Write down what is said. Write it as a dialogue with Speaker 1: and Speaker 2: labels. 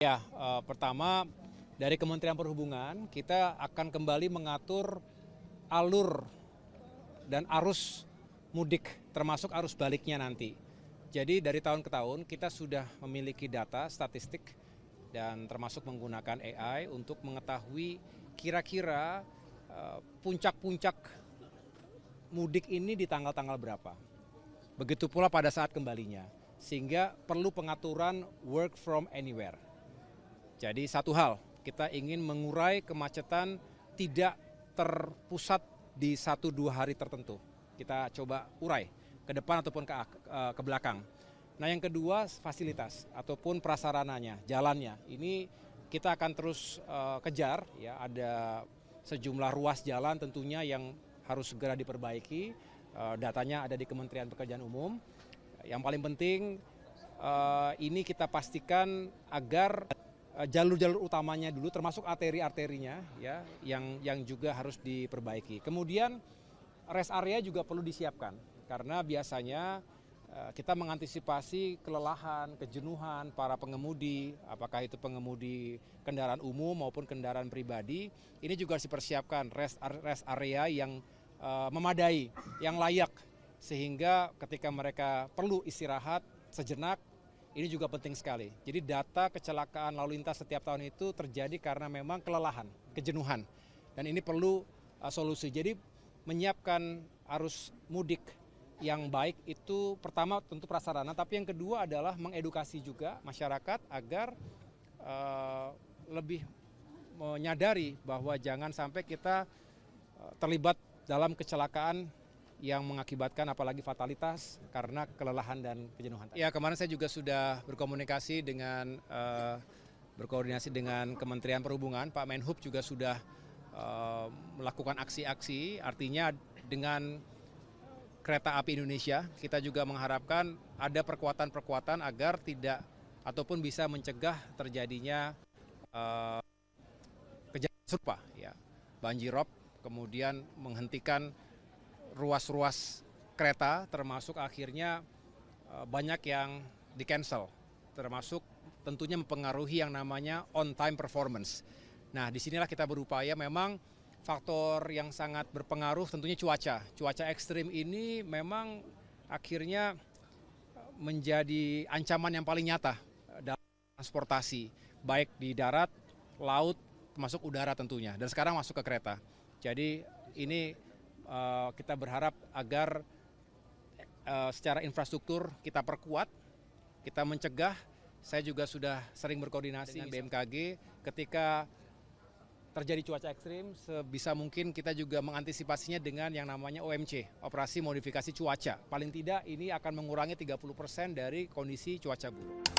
Speaker 1: Ya, pertama dari Kementerian Perhubungan kita akan kembali mengatur alur dan arus mudik termasuk arus baliknya nanti. Jadi dari tahun ke tahun kita sudah memiliki data statistik dan termasuk menggunakan AI untuk mengetahui kira-kira puncak-puncak mudik ini di tanggal-tanggal berapa. Begitu pula pada saat kembalinya, sehingga perlu pengaturan work from anywhere. Jadi satu hal, kita ingin mengurai kemacetan tidak terpusat di 1-2 hari tertentu. Kita coba urai ke depan ataupun ke belakang. Nah yang kedua fasilitas ataupun prasarananya, jalannya. Ini kita akan terus kejar, ya ada sejumlah ruas jalan tentunya yang harus segera diperbaiki. Datanya ada di Kementerian Pekerjaan Umum. Yang paling penting ini kita pastikan agar jalur-jalur utamanya dulu termasuk arteri-arterinya ya yang juga harus diperbaiki. Kemudian rest area juga perlu disiapkan karena biasanya kita mengantisipasi kelelahan, kejenuhan para pengemudi, apakah itu pengemudi kendaraan umum maupun kendaraan pribadi. Ini juga harus dipersiapkan rest area yang memadai, yang layak sehingga ketika mereka perlu istirahat sejenak. Ini juga penting sekali. Jadi data kecelakaan lalu lintas setiap tahun itu terjadi karena memang kelelahan, kejenuhan. Dan ini perlu solusi. Jadi menyiapkan arus mudik yang baik itu pertama tentu prasarana, tapi yang kedua adalah mengedukasi juga masyarakat agar lebih menyadari bahwa jangan sampai kita terlibat dalam kecelakaan yang mengakibatkan apalagi fatalitas karena kelelahan dan kejenuhan. Ya kemarin saya juga sudah berkomunikasi dengan Kementerian Perhubungan, Pak Menhub juga sudah melakukan aksi-aksi, artinya dengan Kereta Api Indonesia kita juga mengharapkan ada perkuatan-perkuatan agar tidak ataupun bisa mencegah terjadinya kejadian serupa, ya, banjirop, kemudian menghentikan ruas-ruas kereta termasuk akhirnya banyak yang di-cancel, termasuk tentunya mempengaruhi yang namanya on-time performance. Nah disinilah kita berupaya memang faktor yang sangat berpengaruh tentunya cuaca. Cuaca ekstrim ini memang akhirnya menjadi ancaman yang paling nyata dalam transportasi, baik di darat, laut, termasuk udara tentunya. Dan sekarang masuk ke kereta. Jadi ini kita berharap agar secara infrastruktur kita perkuat, kita mencegah. Saya juga sudah sering berkoordinasi dengan BMKG ketika terjadi cuaca ekstrim, sebisa mungkin kita juga mengantisipasinya dengan yang namanya OMC, operasi modifikasi cuaca. Paling tidak ini akan mengurangi 30% dari kondisi cuaca buruk.